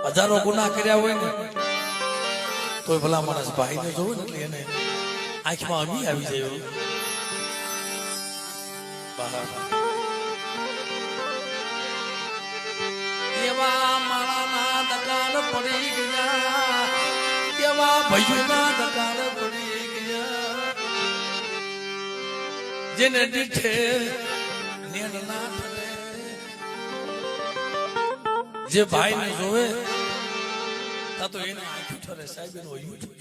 હજારો ગુના કર્યા હોય ને તોય ભલા માણસ ભાઈને જોવે ને એટલે એને આંખમાં અમી આવી જાય એવા માળાના દગાડ પડી ગયા એવા ભૈયુના દગાડ પડી ગયા જેને દીઠે નેણ ના ઠરે જે ભાઈને જોવે તા તો એને આંખી ઠરે સાહેબ એનું હૈયું ઠરે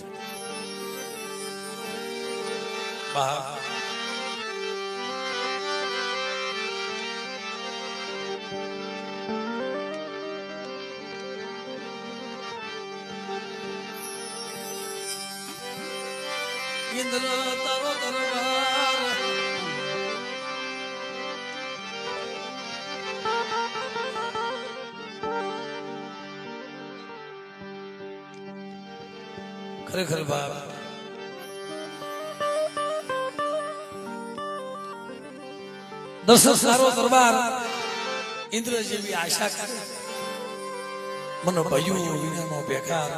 બહાર ઇન્દ્ર તારો દરબાર ખરેખર બાપ દર્શન સારો દરબાર ઇન્દ્ર જેવી આશા કરે મને ભયું વિનાનો બેકાર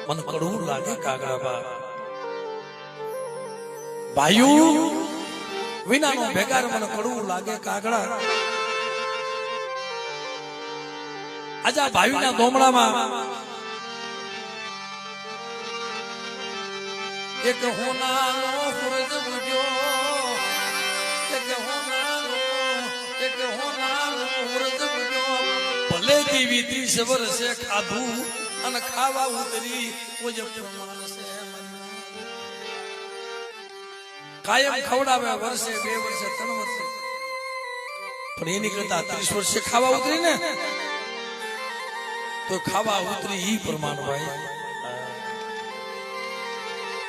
મને કડવું લાગે કાગડા બાપ ભાયુ વિનાનો બેકાર મને કડવું લાગે કાગડા આજા ભાયુના દોમડામાં એક હોનાનો ફરજ બુજો એક હોનાનો ફરજ બુજો ભલે દીવી 30 વર્ષે ખાધું અને ખાવા ઉતરી ઓજ પ્રમાણ છે કાયમ ખવડાવે વર્ષે 2 વર્ષે 3 વર્ષે પણ એની કરતા 30 વર્ષે ખાવા ઉતરી ને તો ખાવા ઉતરી ઈ પ્રમાણ ભાઈ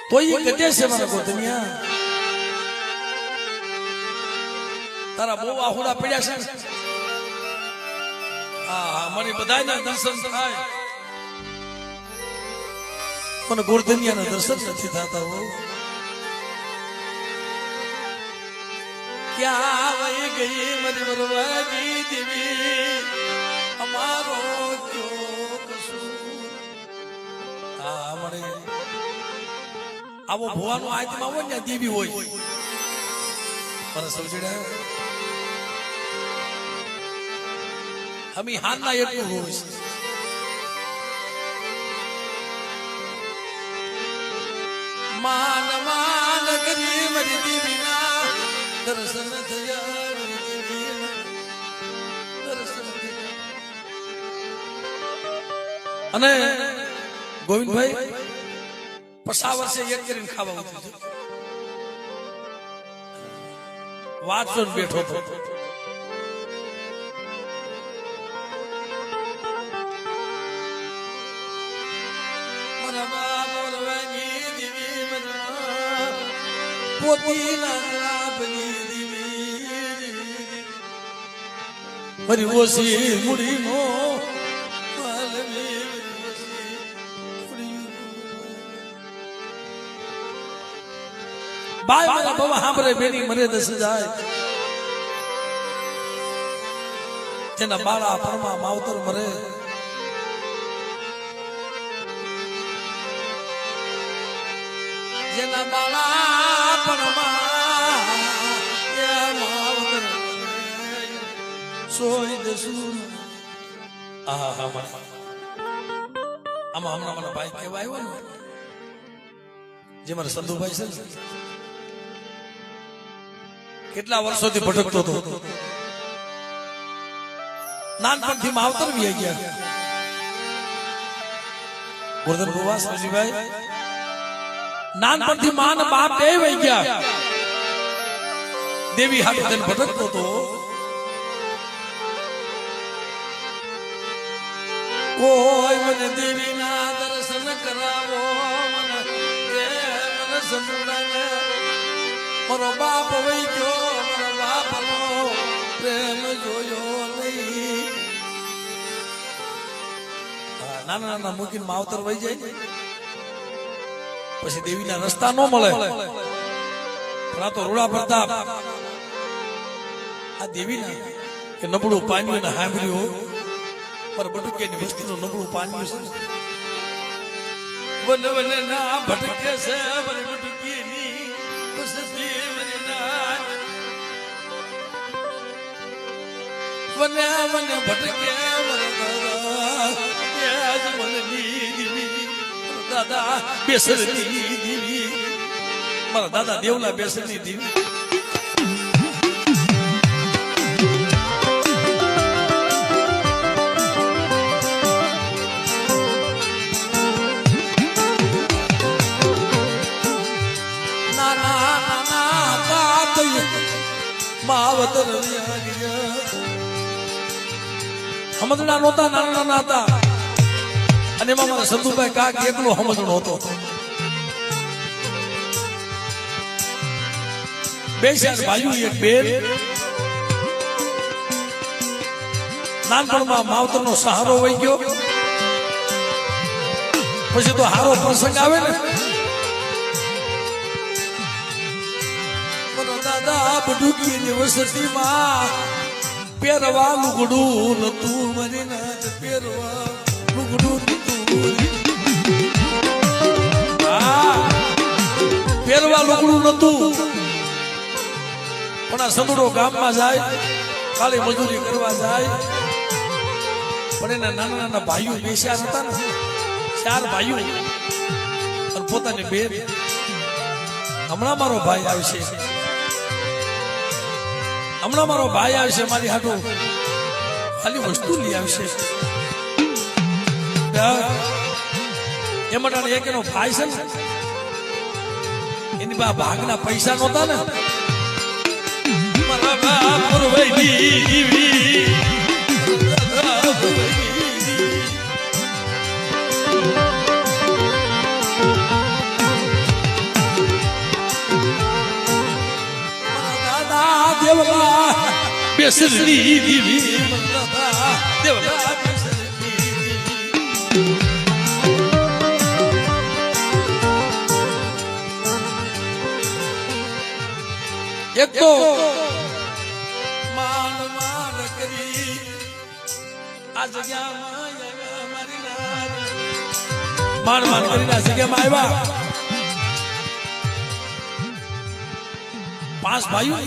તો ઈ ગજે છે મારા ગોતમિયા તારા બહુ આહુડા પડ્યા છે હા મારી બધાના દર્શન થાય પણ ગોરધનિયાના દર્શન નથી થતા હો ક્યાં વહી ગઈ મારી બરવાજી દેવી અમારો ક્યો કસૂર હા મને આવો ભવાનો આત્મા હોય ને દેવી હોય મને સમજ્યા હમી હાલના એટલું હોય છે માન માન કરી મારી દેવીના દર્શન થયા મારી દેવીના દર્શન થયા અને ગોવિંદભાઈ 50 વર્ષે એક કરીને ખાવા ઉતરી વાંચો બેઠો હતો મારી ઓછી મુડી નો બાય મારા બાબા સાંભળે બેની મરે દસ જાય તેના બાળા ફરમા માવતર મરે જેના બાળા ફરમા માવતર સોય દસુર આમાં હમણાં મને ભાઈ કેવા આવ્યો ને જે મારા સંધુભાઈ છે ને કેટલા વર્ષોથી ભટકતો હતો નાનપણથી માવતર વી ગયા ગોરધન ગોવા સજીભાઈ નાનપણથી માન બાપ બે વહી ગયા દેવી હાથ થઈને ભટકતો હતો કોઈ મને દેવીના દર્શન કરાવો મને સંભળાવે મારો બાપ વહી ગયો મારો બાપનો પ્રેમ જોયો નહીં નાના નાના મૂકીને માવતર વહી જાય પછી દેવીના રસ્તા ન મળે પણ આ તો રૂડા પ્રતાપ આ દેવીના કે નબળું પામ્યું ને સાંભળ્યું પર બટુકેની વસ્તીનું નબળું પાન્યું છે વન વન ના ભટકે છે વન બટુકેની વસ્તી વન ના વન વન ભટકે દાદા બેસરની દીવી મારા દાદા દેવલા બેસરની દીવી માવતર સમજણા નહોતા નાના નાના હતા અને એમાં મારા સંતુભાઈ કાક એકલો સમજણો હતો બે ચાર ભાઈઓ એક બેન નાનપણમાં માવતરનો સહારો વહી ગયો પછી તો હારો પ્રસંગ આવે ને દાદા બડુકીની વસતીમાં પહેરવા લુગડું નતું મારી નાથ પહેરવા લુગડું નતું પહેરવા લુગડું નતું પણ આ સંદડો ગામમાં જાય કાલે મજૂરી કરવા જાય પણ એના નાના નાના ભાઈઓ બેસ્યા હતા ને ચાર ભાઈઓ અને પોતાની બેન હમણાં મારો ભાઈ આવશે હમણાં મારો ભાઈ આવશે મારી હાટું ખાલી વસ્તુ લઈ આવશે એમાં એક એનો ભાઈ છે ને એની પાસે ભાગના પૈસા નહોતા ને મારા બાપ દેવલા બેસરી દીવી દેવલા એક તો માન માન કરી આ જગ્યામાં મારી માન માન કરીને આ જગ્યામાં આવ્યા પાંચ ભાઈઓ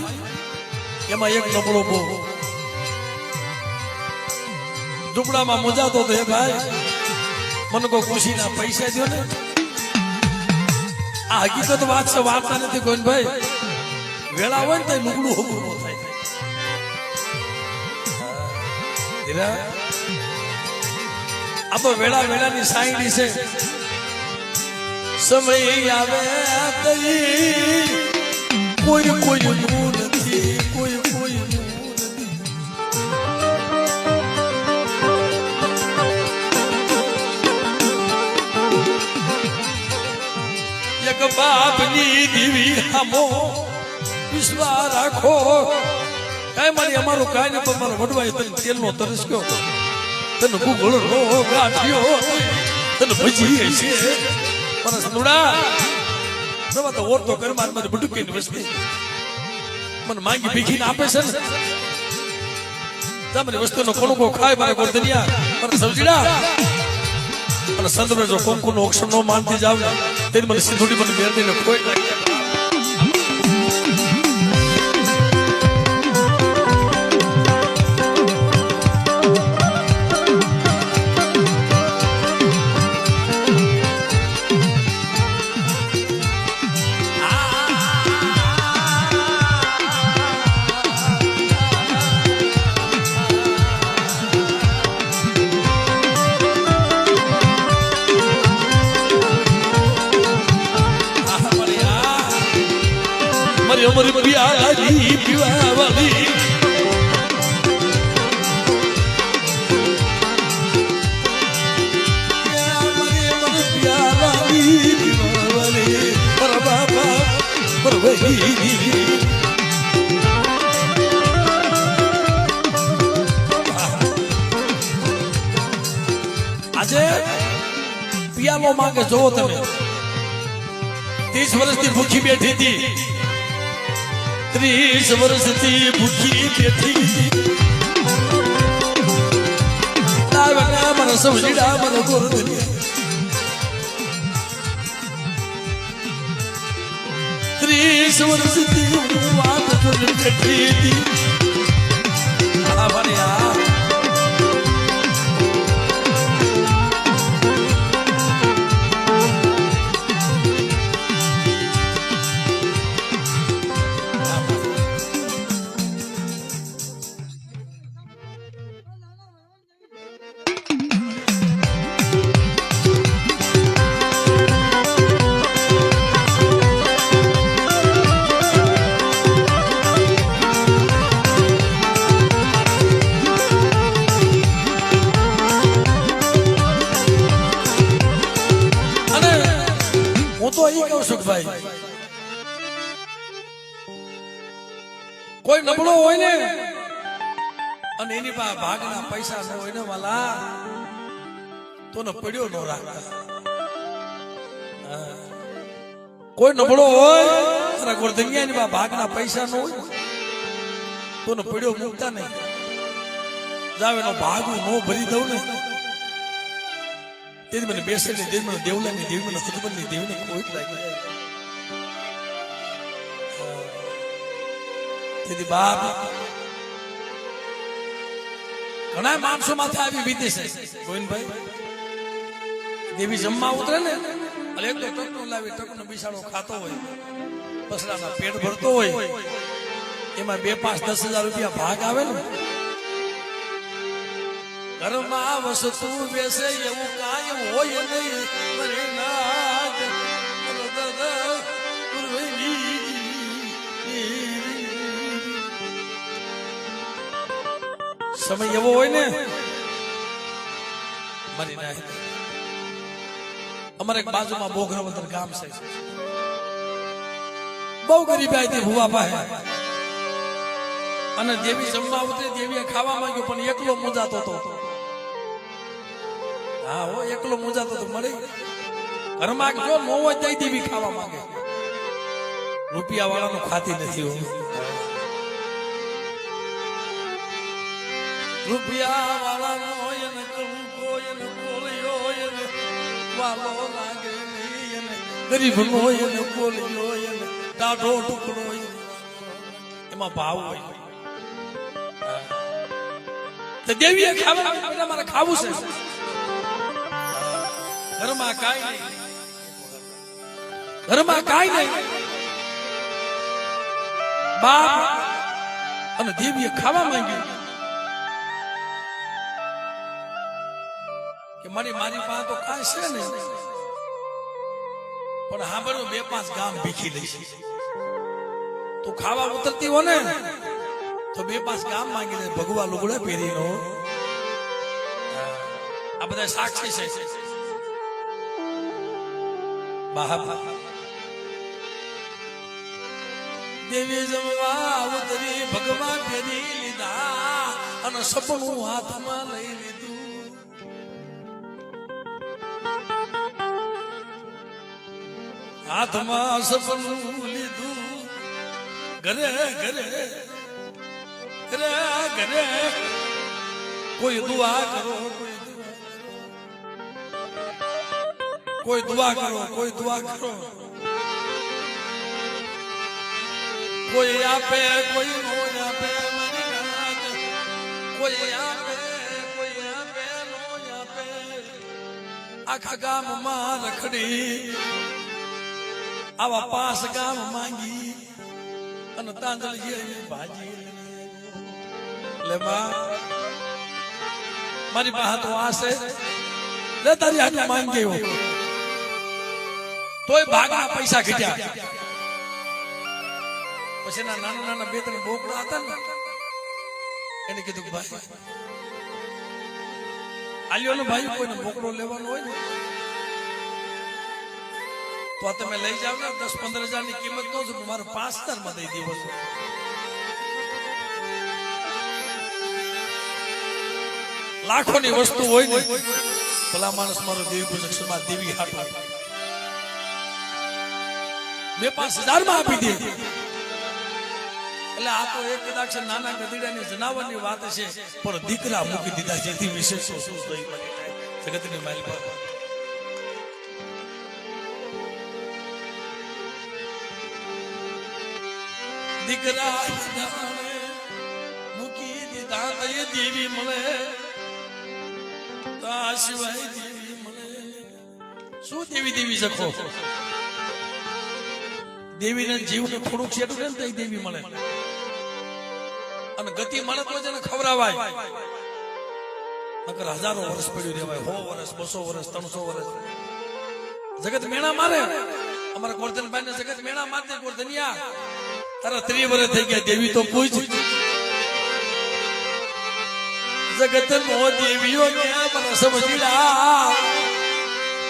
એમાં એક નબળો બહુ ઝૂંપડામાં મુજાતો હતો ભાઈ મને કોઈ ખુશીના પૈસા દો ને આ હકીકત વાત છે વાર્તા નથી કોઈ ભાઈ વેળા હોય ને તો લુગડું હોગું ન થાય આ તો વેળા વેળાની સાઈડી છે સમય આવે કોઈ કોઈ નથી કોઈ કોઈ નથી એક બાપની દીવી હામો વિશ્વાસ રાખો કઈ મારી અમારું કાંઈ ને પણ મારો વડવાય તને તેલનો તરસ ગયો તને ગુગળો ગાંઠ્યો તને ભજી છે મને સંદુડા સવા તો ઓર તો ઘરમાં મને બટુકીની વસ્તી મને માંગી ભીખીને આપે છે ને તમારી વસ્તુનો કોણકો ખાય મારે ગોરદનિયા મને સમજીડા અને સંદર્ભે જો કંકુનો અક્ષર નો માનતી જાવ ને તેની મને સિંધુડી મને મેળવીને કોઈ લાગે અમર પ્યારી પીવા વાલી અમર પ્યારી પીવા વાલી પર બાબા પર વહી આજે પિયાલો માંગે જોવો તમે 30 વર્ષથી ભૂખી બેઠી હતી 30 વર્ષથી ભૂખી બેઠી લાવના મને સમજીડા મને ગોરદની 30 વર્ષથી હું વાત કરી બેઠી હતી આ ભણ્યા કોઈ નબળો હોય ને અને એની પાસે ભાગના પૈસા ન હોય ને વાલા તો ને પડ્યો ન રાખતા કોઈ નબળો હોય અને ગોરધંગિયાની પાસે ભાગના પૈસા ન હોય તો ને પડ્યો મૂકતા નહીં જાવ એનો ભાગ હું ન ભરી દઉં ને તેથી મને બેસેલી દેવ મને દેવલાની દેવ મને સદબનની દેવને કોઈ લાગી તેથી બાપ ઘણા માણસો માથે આવી વીતે છે ગોવિંદભાઈ દેવી જમવા ઉતરે ને એટલે એક તો ટકનું લાવી ટકનો બિસાડો ખાતો હોય પસરાના પેટ ભરતો હોય એમાં 2, 5, 10,000 રૂપિયા ભાગ આવે ને ઘરમાં વસ્તુ બેસે એવું કાંઈ હોય નહીં સમય એવો હોય ને મારી ના અમારે એક બાજુમાં બોઘરાવદર ગામ છે બહુ ગરીબાઈ હતી ભુવા પાસે અને દેવી જમવા ઉતરી દેવીએ ખાવા માંગ્યો પણ એકલો મૂંઝાતો હતો હા હો એકલો મૂંઝાતો હતો મળી ઘરમાં જો ન હોય તો દેવી ખાવા માંગે રૂપિયા વાળાનું ખાતી નથી રૂપિયા વાળાનો હોય ને કંકો એને બોલ્યો એને વાલો લાગે નહીં એને ગરીબ નો હોય ને બોલ્યો એને ટાઢો ટુકડો એમાં ભાવ હોય તો દેવીએ ખાવા મારે ખાવું છે ઘરમાં કાંઈ નહીં ઘરમાં કાંઈ નહીં બાપ અને દેવીએ ખાવા માંગ્યું કે મારી પાસે તો કાંઈ છે ને પણ હા બરોબર 2, 5 ગામ ભીખી લઈશ તું ખાવા ઉતરતી હો ને તો 2, 5 ગામ માંગી લે ભગવા લુગડા પહેરીનો આ બધા સાક્ષી છે દેવી જમવા ઉતરી ભગવા પહેરી લીધા અને સપનું હાથમાં લઈ લીધું હાથમાં સપનું લીધું ઘરે ઘરે ઘરે ઘરે કોઈ દુઆ કરો કોઈ દુઆ કરો કોઈ દુઆ કરો કોઈ આપે કોઈ નો આપે કોઈ આપે નો આપે આખા ગામમાં રખડી આવા 5 ગામ માંગી અને તાંદળી ભાજી લે મારી પાસે તો આ છે લે તારી હાથ માંગી ગયો તોય ભાગના પૈસા ખીટ્યા પછી નાના 2-3 બોકડા હતા ને એને કીધું કે ભાઈ આલ્યો ને ભાઈ કોઈને બોકડો લેવાનો હોય ને તો આ તમે લઈ જાવ ને 10-15 હજારની કિંમત નો છે મારે 5,000 માં દઈ દેવો છે લાખોની વસ્તુ હોય ને ભલા માણસ મારો દેવી પૂજક સમાજ દેવી હાટો 2-5 હજાર માં આપી દે એટલે આ તો એક કદાચ નાના ગધેડાની જનાવરની વાત છે, પણ દીકરા મૂકી દીધા જેથી વિશેષ શું થઈ જગતની માઇલ પર દીકરા મૂકી દીધા તો એ દેવી મળે, તા સિવાય દેવી મળે શું? દેવી દેવી સખો દેવીને જીવને થોડુંક છેટું ને તો દેવી મળે, અને ગતિ મળે તો જ એને ખવડાવાય. નકર હજારો વર્ષ પડ્યું રહેવાય, 100 વર્ષ 200 વર્ષ 300 વર્ષ જગત મેણા મારે. અમારા ગોરધનભાઈ ને જગત મેણા મારતે, ગોરધનિયા તારા 30 વર્ષ થઈ ગયા, દેવી તો પૂછ. જગત નો દેવીઓ ક્યાં મને સમજીલા,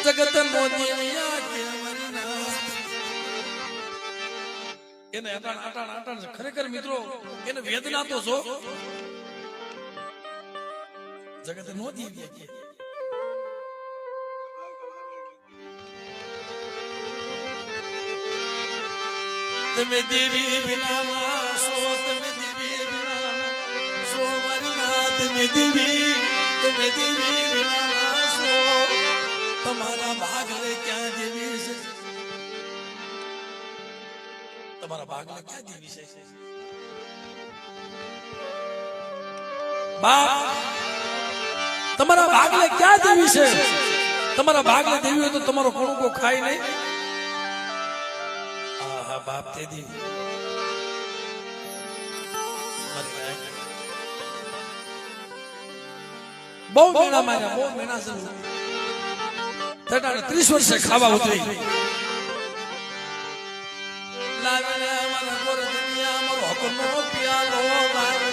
જગત નો દેવિયા એને અટાણ ખરેખર મિત્રો એને વેદના તો જો જગત નો દેવી. તમે દેવી વિના સો, તમે દેવી વિના સો મારી, તમે દેવી વિના સો, તમારા ભાગલે ક્યાં દેવી છે? તમારા ભાગલે ક્યાં દેવી છે? બાપ તમારા ભાગલે ક્યાં દેવી છે? તમારા ભાગલે દેવી હોય તો તમારો કોણુકો ખાય નહીં. હા બાપ તે દી બહુ મેણા માર્યા, બહુ મેણા છે. 30 વર્ષે ખાવા ઉતરી લાવે મારા ગોરધનિયા મારો હકનો પિયાલો લાવે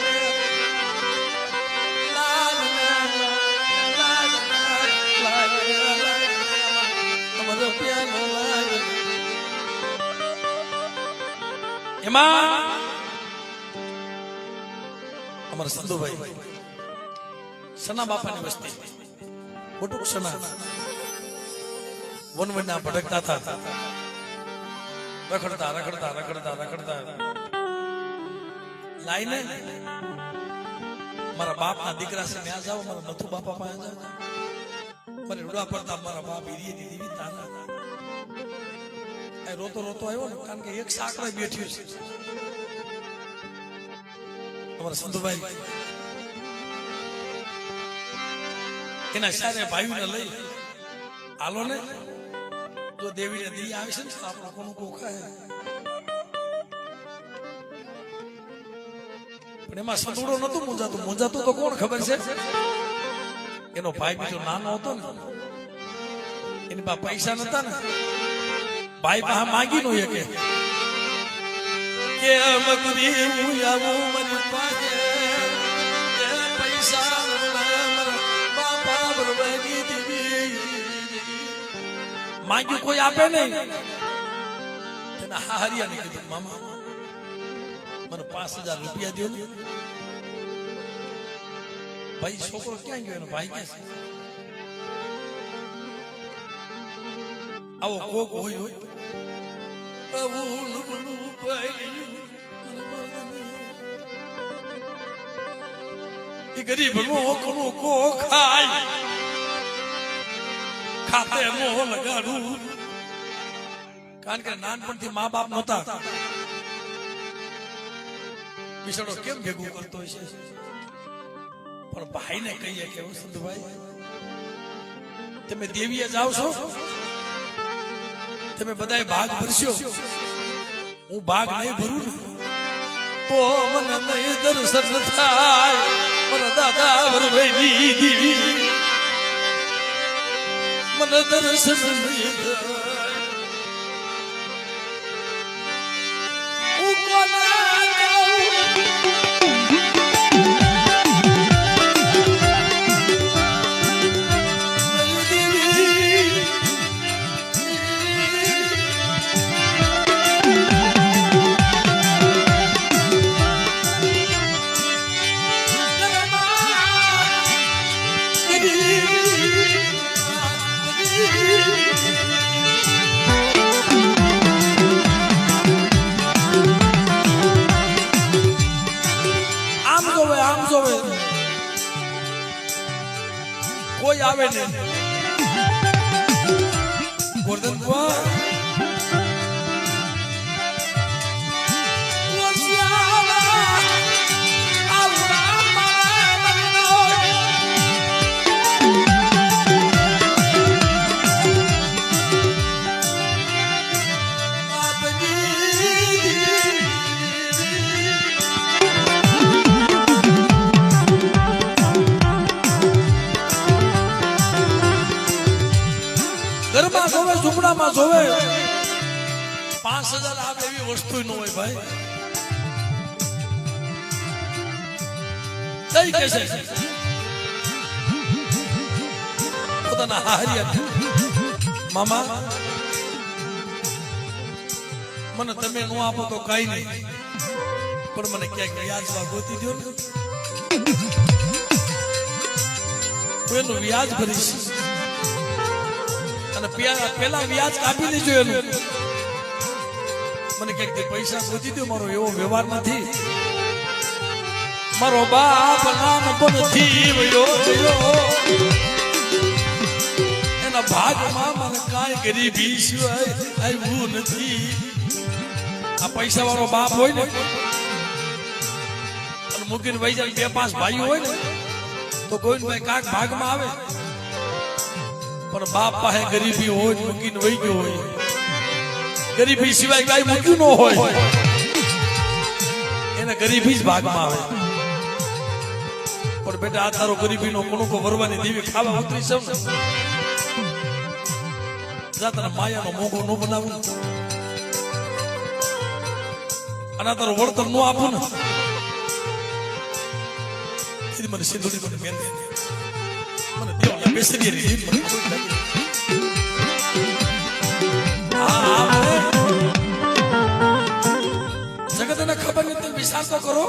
અમારો પિયાલો લાવે. એમાં અમારા સંધુભાઈ સના બાપાની વસ્તી મોટું સના વનવનના ભટકતા હતા, રખડતા લાઈને મારા બાપના દીકરા છે ત્યાં જાઓ, મારા નથુ બાપા પાસે જાઓ, મને રૂડા પડતા મારા બાપ હીરી દીધી તારા રોતો આવ્યો ને, કારણ કે એક સાકરે બેઠ્યું છે. અમારા સંધુભાઈ એના સારે ભાઈઓને લઈ હાલો ને, જો દેવીને દી આવે છે ને તો આપણો કોનું કોખાય. પણ એમાં સંતુડો નતું મૂંઝાતું તો કોણ ખબર છે? એનો ભાઈ બીજો નાનો હતો ને, એની પાસે પૈસા નતા ને, ભાઈ પાસે માગી નો કે મગરી હું આવું મારી પાસે પૈસા બાપા બરબાદી દેવી માગ્યું, કોઈ આપે નહીં. તેના હારિયાને કીધું મામા મને 5000 રૂપિયા દો ને. ભાઈ છોકરો ક્યાં ગયો? એનો ભાઈ ક્યાં છે? આવો કોક હોય ગરીબ નો કોનું કો ખાય, ખાતે મોહ લગાડું. કારણ કે નાનપણથી મા બાપ નહોતા, બિચારો કેમ ભેગું કરતો છે? પણ ભાઈને કહીએ કે સંધુભાઈ તમે દેવીએ જાવ છો, તમે બધા ભાગ ભરશો, હું ભાગ નહીં ભરું ને તો મને નહીં દર્શન થાય. મને દાદા વરભાઈ દેવી મને દર્શન નહીં થાય. હું કોના આવે ને ગોરધન બુઆ ઘરમાં જોવે ઝૂંપડામાં જોવે 5000 આવે એવી વસ્તુ ન હોય ભાઈ કઈ કહેશે પોતાના હારિયા મામા મને તમે નો આપો તો કઈ નહીં પણ મને ક્યાંક વ્યાજમાં ગોતી દો ને હું એનું વ્યાજ ભરીશ અને પેલા વ્યાજ કાપી લેજો એનું મને ક્યાંક પૈસા ગોતી દો મારો એવો વ્યવહાર નથી મારો બાપ નાનપણથી વયો એના ભાગમાં મને કાંઈ ગરીબી સિવાય આવ્યું નથી આ પૈસા વાળો બાપ હોય ને અને મૂકીને વહી જાય 2-5 ભાઈઓ હોય ને તો ગોવિંદભાઈ કાક ભાગમાં આવે પણ બાપ પાસે ગરીબી હોય મૂકીને વહી ગયો હોય ગરીબી સિવાય કાંઈ મૂક્યું ન હોય એને ગરીબી જ ભાગમાં આવે પણ બેટા આ તારો ગરીબીનો કણુકો ભરવાની દેવી ખાવા ઉતરી છે ને જાતના માયાનો મોંઘો ન બનાવું અને તારો વળતર ન આપું ને એ મને સિંધુડી મને મેં મને દેવલા બેસી દે મને જગતને ખબર નથી વિચાર તો કરો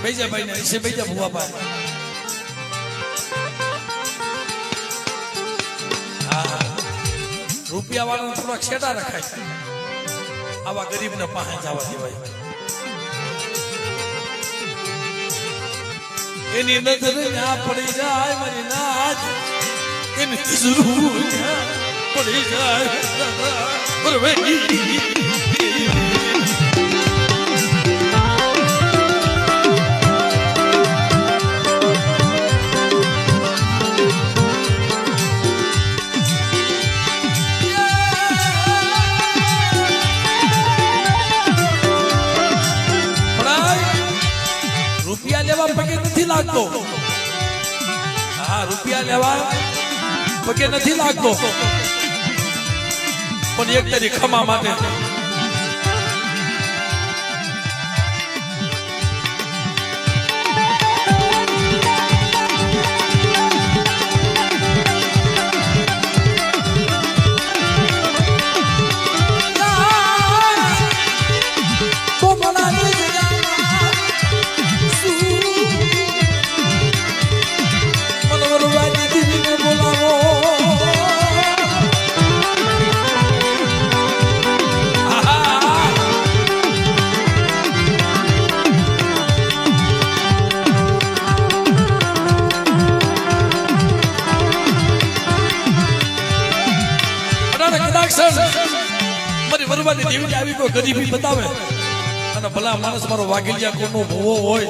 બેજા ભાઈ ને ऐसे બેજા ભુવા ભાઈ રૂપિયા વાળાને થોડા છેડા રખાય આવા ગરીબને પાસે જવા દેવાય એની નજર ના પડી જાય મારી નાચ એની જરૂર પડી જાય રૂપિયા લેવા પગે નથી લાગતો હા રૂપિયા લેવા પગે નથી લાગતો પણ એક તારી ખમા માટે મારી વરવાની દેવી આવી કોઈ ગરીબી બતાવે અને ભલા માણસ મારો વાઘેલિયા કોનો ભૂવો હોય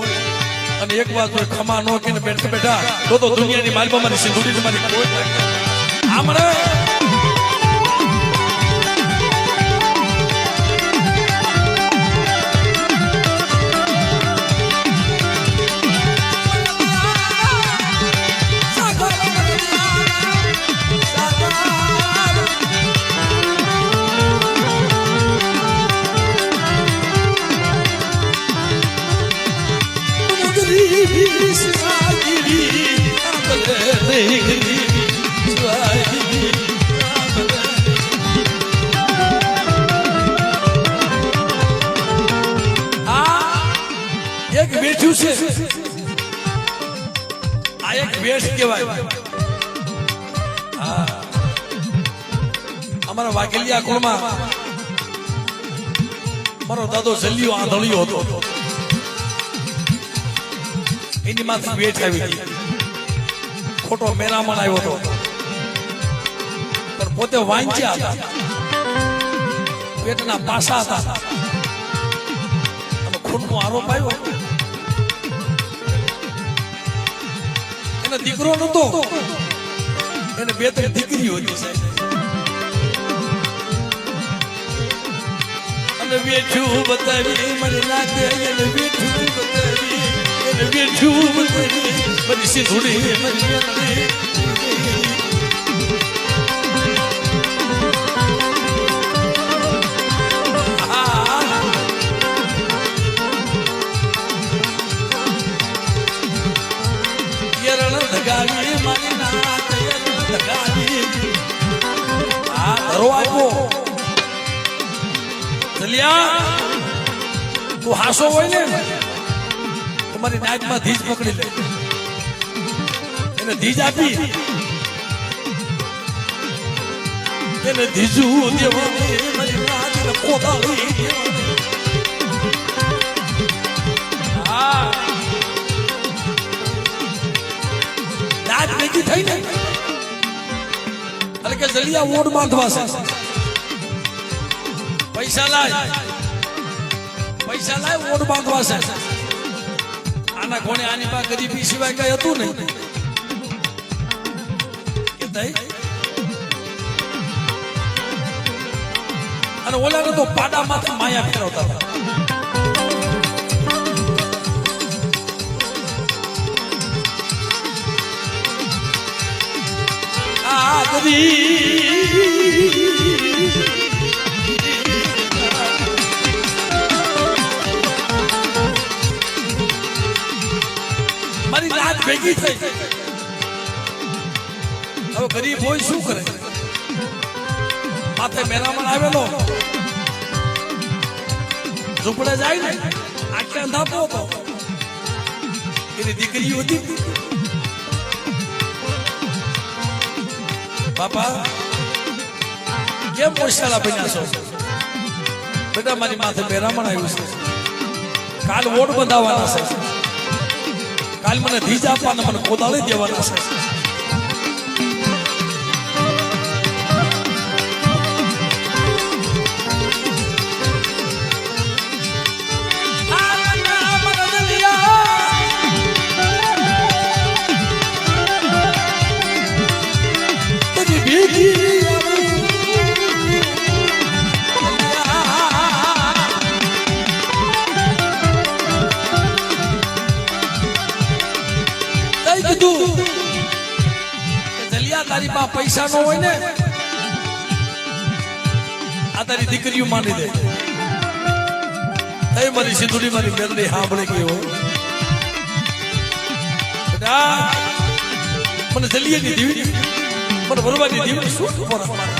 અને એક વાર કોઈ ખમા નો કે બેઠા બેઠા તો દુનિયાની માલમાં મારી સિંધુડી મારી કોઈ આમણે એક બેઠું છે આ એક વેશ કહેવાય અમારા વાઘેલિયા કુળમાં મારો દાદો જલ્યો આંધળિયો હતો. એની માથે વેઠ આવી હતી. ખોટો મેરામણ આવ્યો હતો પણ પોતે વાંચ્યા હતા. પેટના પાસા હતા અને ખૂનનો આરોપ આવ્યો. એને દીકરો નતો, એને 2-3 દીકરીઓ હતી સાહેબ. અને વેઠું બતાવી મને લાગે એને વેઠું બતાવી એને વેઠું બતાવી બધી સીધુડી મને ધગાવી મારી નાથ ધગાવી આ ધરો આપ્યો. જલિયા તું હાસો હોય ને તમારી નાકમાં ધીજ પકડી લે. એને ધીજ આપી એને ધીજું દેવાની મારી નાથને કોદાળી દેવાની. હા દાદ ભેગી થઈ ને એટલે કે જલિયા વોટ બાંધવા છે. પૈસા લાય વોટ બાંધવા છે. આના કોણે આની પાસે ગરીબી સિવાય કઈ હતું નહીં કે થઈ. અને ઓલાને તો પાડા માથે માયા ફેરવતા હતા. આ મારી રાત ભેગી થઈ. હવે ગરીબ હોય શું કરે? માથે મેરામણ આવેલો ઝૂંપડે જાય ને આખે અંધાપો હતો. એની દીકરી હતી. બાપા કેમ પોષાલા બન્યા છો? બેટા મારી માથે મેરામણ આવ્યું છે. કાલ વોટ બંધાવવાના છે. કાલ મને ધીજ આપવાના, મને કોદાળી દેવાના છે. તારી પાસે પૈસા ન હોય ને આ તારી દીકરીઓ માની દે. એ મારી સિંધુડી મારી મેલડી સાંભળે ગઈ હોય. મને જલીએ ની દીવી મને ભરવાની દીવી શું ખબર અમારે.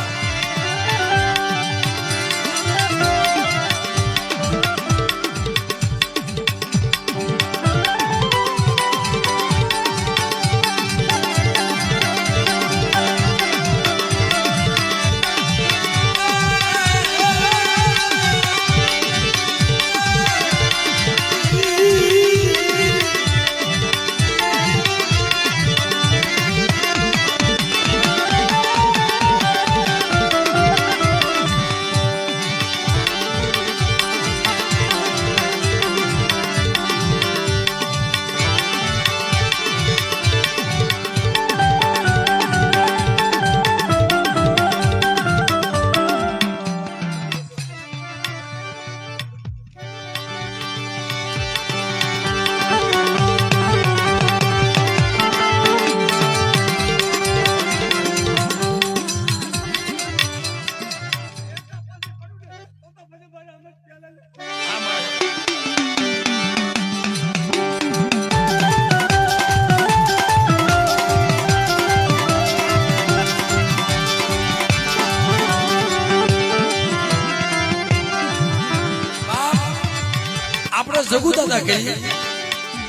જગુ દાદા કહીએ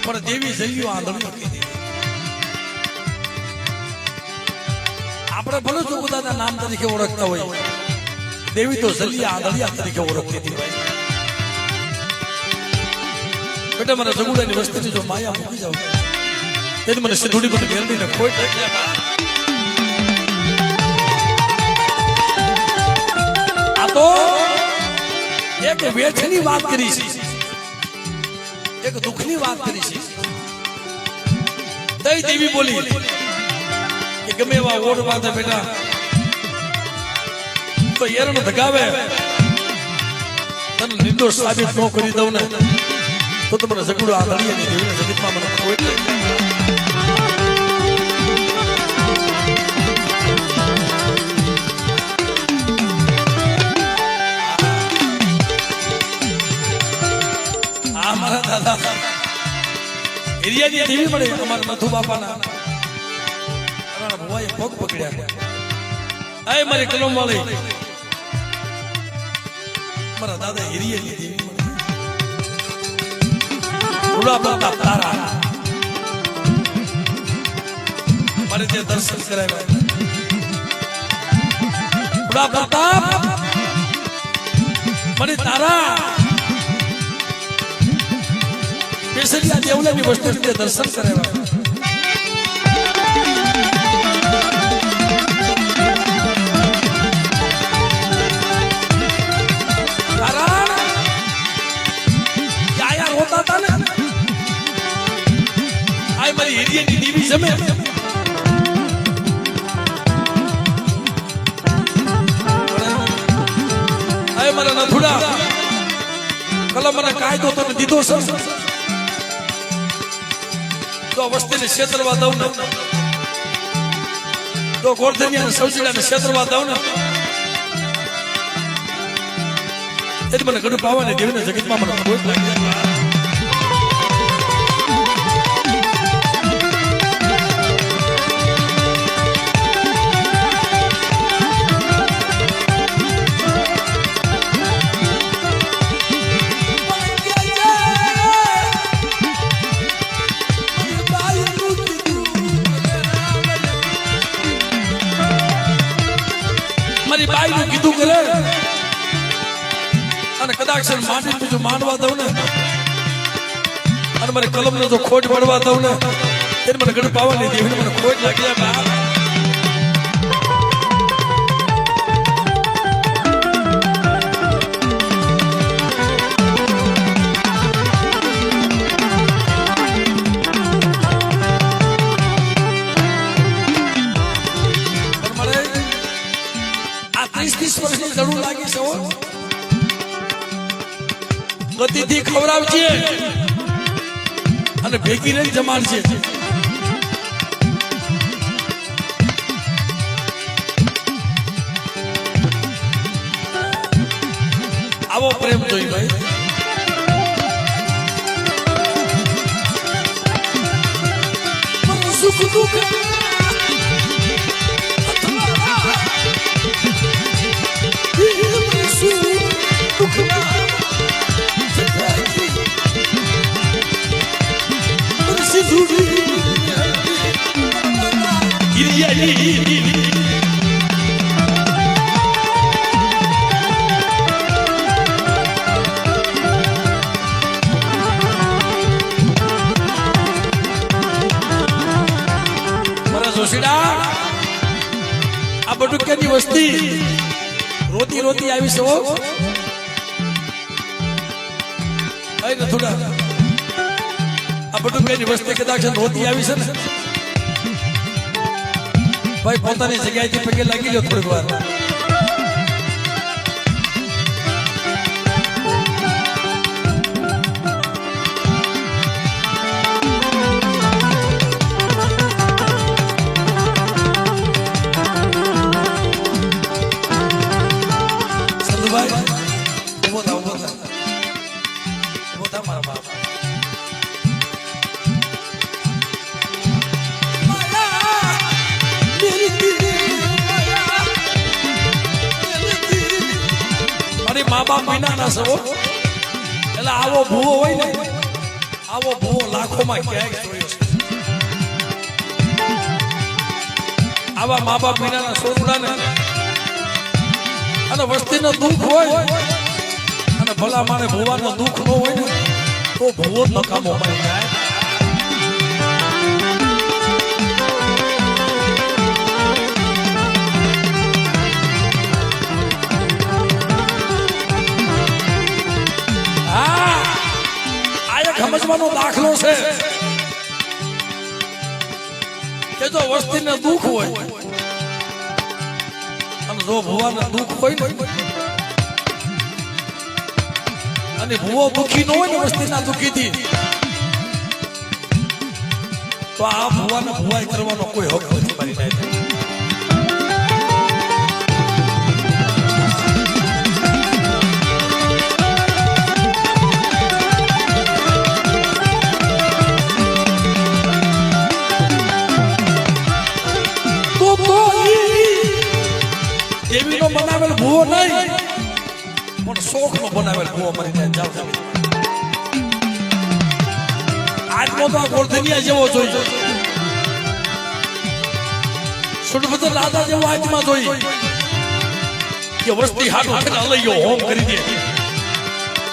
પણ દેવી જલ્યો આંધળો કીધી. આપણે ભલે જગુ દાદા નામ તરીકે ઓળખતા હોય દેવી તો જલિયા આંધળિયા તરીકે ઓળખતી હતી ભાઈ. બેટા મારા જગુડાની વસ્તીની જો માયા મૂકી જાવ તેથી મને સિંધુડી પર મેળવીને ખોટ આ તો એક વેઠની વાત કરી છે, એક દુઃખની વાત કરી છે. દઈ દેવી બોલી કે ગમે એવા ઓઢ બાંધે બેટા તો એરણ ધગાવે તને નિર્દોષ સાબિત ન કરી દઉં ને તો તમને જગુડો આ લડીએ દેવીને જગતમાં મને કોઈ આ મારા દાદા એરિયાની દેવી મળે અમારા મધુ બાપાના અમારા ભુવાએ પગ પકડ્યા. આય મારી કલમ વાળી મારા દાદા એરિયાની દેવી પ્રતાપ તારા મારે ત્યાં દર્શન કરાવ્યા. પ્રતાપ મને તારા બેસરિયા દેવલાની વસ્તુ દર્શન કરાવ્યા. રોતા હતા ને આ મારી એરિયાની દેવી જમે આ મારા નથુડા કલમ મને કાયદો તને દીધો છે તો વસ્તીને ક્ષેત્રવા દઉં ને તો ગોરધનિયાને સૌજીડાને ક્ષેત્રવા દઉં ને એટલે મને ઘણું પાવાને દેવીને જગતમાં મને કોઈ લાગી જાય. મારી બાઈ નું કીધું કરે અને કદાચ માટી બીજું માનવા દઉં ને અને મારી કલમ ને જો ખોટ પડવા દઉં ને એને મને ઘણું પાવાની દેવી મને ખોટ લાગી જાય. આ 30 વર્ષની જરૂર લાગી છે ગતિથી ખવડાવજે અને ભેગી રહી જમાડજે. આવો પ્રેમ જોઈ ભાઈ. સુખ દુઃખ મારા જોશીડા આ બટુક્યાની વસ્તી રોતી રોતી આવી છે. થોડા આ બટુક્યાની વસ્તી કદાચ રોતી આવી છે ને ભાઈ પોતાની જગ્યાએથી પગે લાગી લો થોડીક વાર. સંધુભાઈ ઉભો થા મારા બાપ. મારી મા બાપ વિના ના સવો એટલે આવો ભૂવો હોય ને આવો ભૂવો લાખોમાં ક્યાંય જોયો છે. આવા મા બાપ વિના ના સોરડા ને અને વસ્તીનો દુઃખ હોય અને ભલા મારે ભુવાનો દુઃખ ન હોય ને તો ભુવો નકામો મળી જાય. સમજવાનો દાખલો છે કે જો વસ્તીને દુઃખ હોય અને જો ભુવાને દુઃખ હોય ને અને ભુવો દુઃખી ન હોય ને વસ્તીના દુઃખીથી તો આ ભુવાને ભુવાઈ કરવાનો કોઈ હક નથી મારી નાખે. દેવીનો બનાવેલ ભૂવો નહીં પણ શોખનો બનાવેલ ભૂવો મરી જાય. જાવ આજનો તો આ ગોળધનિયા જેવો જોઈ સુડભદ્ર દાદા જેવો આજમાં જોઈ કે વસ્તી હાટો થઈને અલૈયો હોમ કરી દે.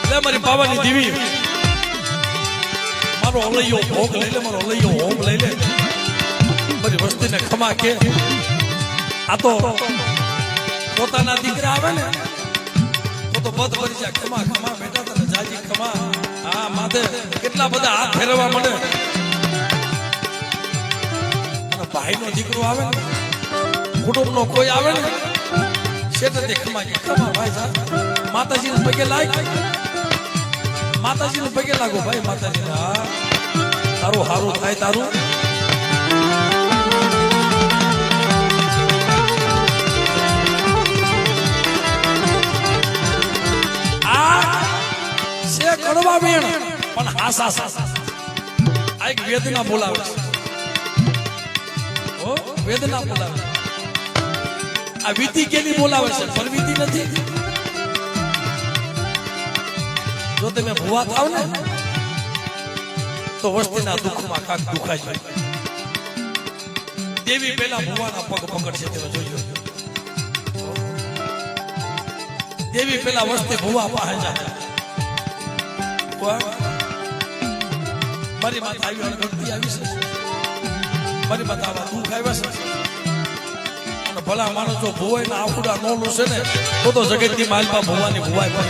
એટલે મારી બાવાની દેવી મારો અલૈયો ભોગ લઈ લે, મારો અલૈયો હોમ લઈ લે, મારી વસ્તીને ખમા કે આ તો પોતાના દીકરા આવે ને તો બધ ભરી જાય. ખમા ખમા બેટા તને જાજી ખમા. હા માથે કેટલા બધા હાથ ફેરવવા મળે. અને ભાઈનો દીકરો આવે ને કુટુંબનો કોઈ આવે ને શેઠે ખમા કે ખમા ભાઈ સાહેબ માતાજીને પગે લાગ, માતાજીને પગે લાગો ભાઈ માતાજીને. હા તારું હારું થાય તારું. કડવા બેન પણ હાસા આ એક વેદના બોલાવે છે. ઓ વેદના બોલાવે. આ વીતી કેલી બોલાવે છે પણ વીતી નથી. જો તમે ભુવા થાવ ને તો વસ્તીના દુઃખમાં કાક દુખાય છે. દેવી પેલા ભુવાના પગ પકડશે તમે જોજો. દેવી પેલા વસ્તી ભુવા પાસે જાય. મારી માતા આવી ભક્તિ આવી છે, મારી માતા આવા દુઃખ આવ્યા છે. અને ભલા માણસ જો ભુવાઈ ના આફુડા નો લુસે ને તો જગતની માલમાં ભુવાની ભુવાઈ પણ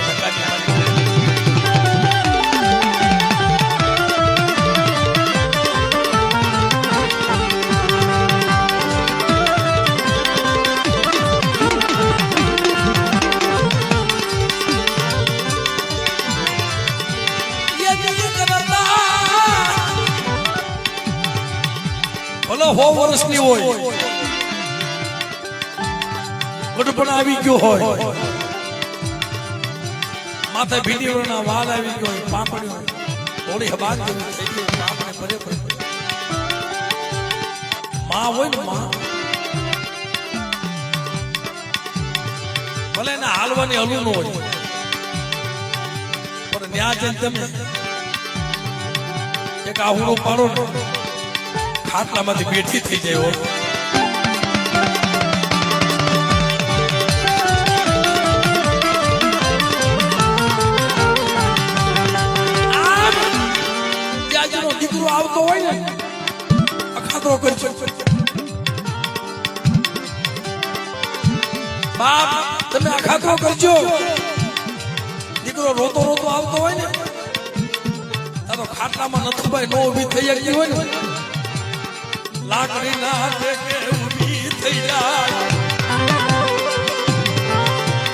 ભલે 100 વર્ષની હોય ગઢપણ આવી ગયો હોય, માથે ભીડીઓના વાલ આવી ગયો હોય, પાપડીઓ થોડી હબાન જેવી થઈ ગઈ, પાપડે ભરે ભરે માં હોય ને માં ભલે એને હાલવાની હલું ન હોય પણ ન્યા જઈને તમે એક આહુડો પાડો ખાટલામાંથી બેઠી થઈ જાય. દીકરો આવતો હોય ને અખાતરો કરજો. બાપ તમે અખાતરો કરજો. દીકરો રોતો રોતો આવતો હોય ને તો ખાટલામાં નથી ભાઈ નો ઉભી થઈ ગઈ હોય ને લાકડી ના ઉભી થઈ જાય.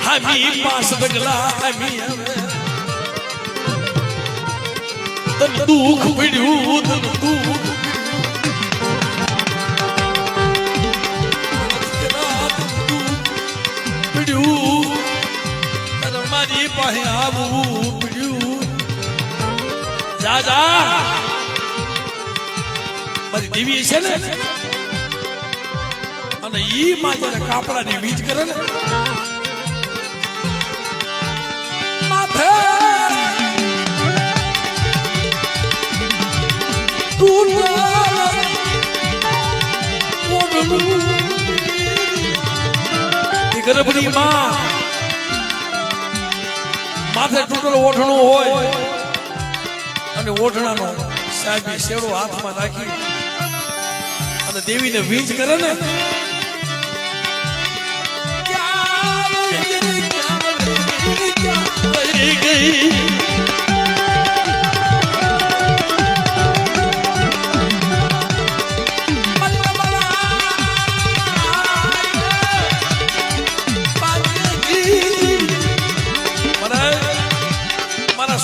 હમી પાસ બગલા હમી તન દુઃખ પડ્યું તન દુઃખ પડ્યું તન મારી પાસે આવવું પડ્યું. જા જા મારી દેવી છે ને અને ઈ માં જયારે કાપડાની બીજ કરે ને માથે ગર્ભની માં માથે તૂટેલું ઓઢણું હોય અને ઓઢણાનો સાહેબ શેડો હાથમાં રાખી અને દેવીને વીજ કરે ને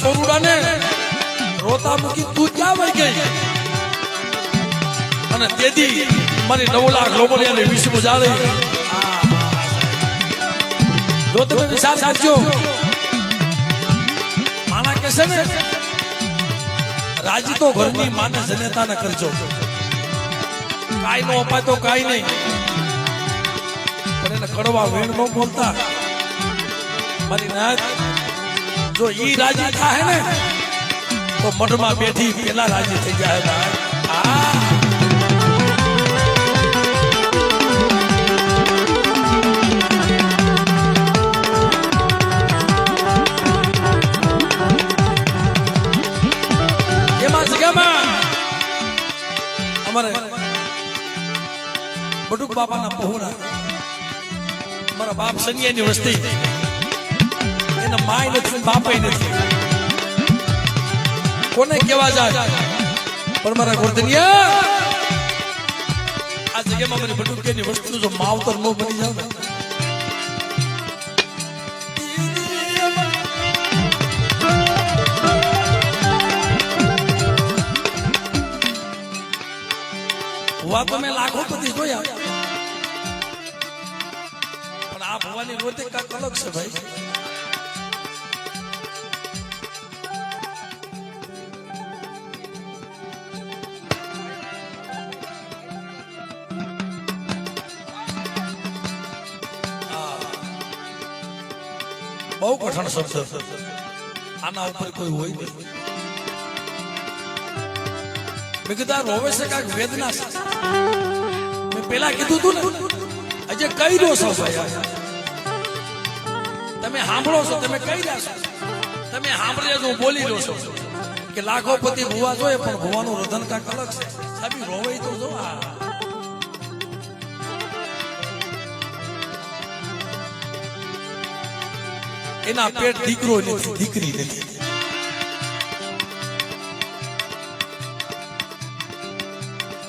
સોરુડાને રોતા મૂકી તું ક્યાં વહી ગઈ અને તેથી મારી 9 લાખ લોબડિયાને વિશ્વ જાળી જો તમે વિચાર સાચો માના કહેશે ને રાજી તો ઘરની માને જનેતા ન કરજો કાઈ નો અપાય તો કાઈ નહીં પણ એને કડવા વેણ નો બોલતા મારી નાથ જો ઈ રાજી થાય ને તો મઠમાં બેઠી પેલા રાજી થઈ જાય ભાઈ એમાં જગ્યામાં અમારે બટુક બાપાના પહોળા મારા બાપ સનિયાની વસ્તી એના માય નથી બાપય નથી કોને કેવા જાય પણ મારા ગોરધનિયા આ જગ્યામાં મારી બટુકેની વસ્તુ જો માવતર ન બની જાવ ને હુવા તો મેં લાખો પતિ જોયા પણ આ ભવાની રોતે કાંક અલગ છે ભાઈ બહુ કઠણ શબ્દ આના ઉપર કોઈ હોય નહીં મેં કીધું રોવે છે કાંઈક વેદના છે મેં પેલા કીધું તું ને હજે કહી દો છો ભાઈ તમે સાંભળો છો તમે કહી રહ્યા છો તમે સાંભળી હું બોલી રહ્યો છો કે લાખો પતિ ભુવા જોઈએ પણ ભુવાનું રધન કાંક અલગ છે સાહેબ રોવે તો જો એના પેટ દીકરો નથી દીકરી નથી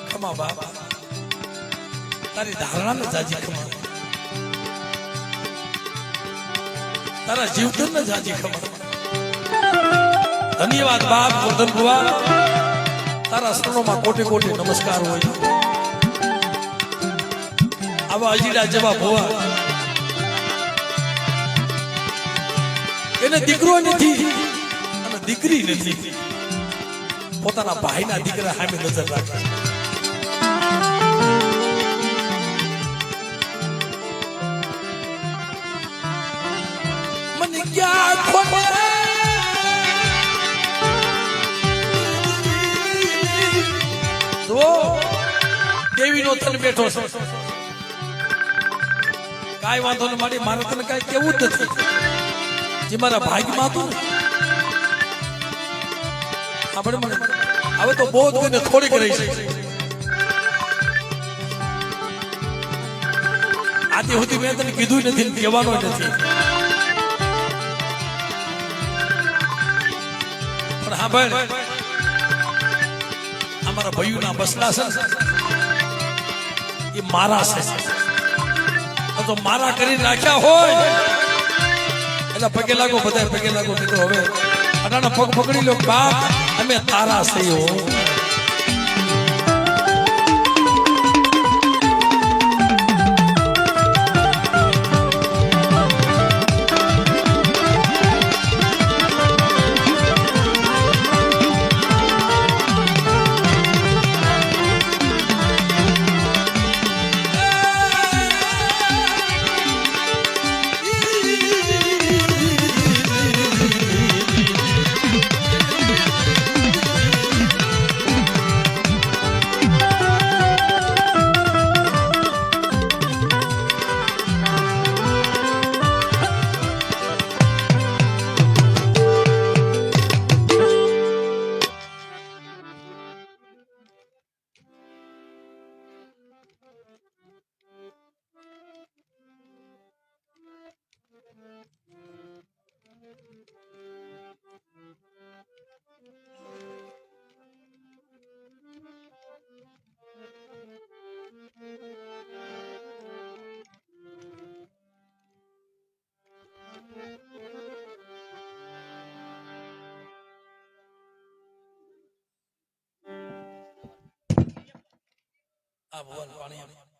ખમા બાબા તારી ધારણા ને જાજી ખમા તારા જીવતન ને જાજી ખમા ધન્યવાદ બાપ ગોરધન ભુવા તારા શરણોમાં કોટી કોટી નમસ્કાર હોય આવા અજીડા જેવા ભુવા એને દીકરો નથી અને દીકરી નથી પોતાના ભાઈના દીકરા સામે નજર રાખે મને ક્યાં ખબર જો દેવીનો તન બેઠો છે કાંઈ વાંધો ન મારી મારે તને કાંઈ કેવું જ નથી જે મારા ભાગ્યમાં હતું ને આપણે મને હવે તો બહુ જ થોડીક રહી છે આજે સુધી મેં તને કીધું નથી કહેવાનો નથી પણ હા ભાઈ અમારા ભાઈઓના બસલા છે એ મારા છે તો મારા કરીને રાખ્યા હોય પગે લાગો બધા પગે લાગો મિત્રો હવે અટાણા પગ પકડી લો બાપ અમે તારા સહીઓ આ ભગવાન પાણી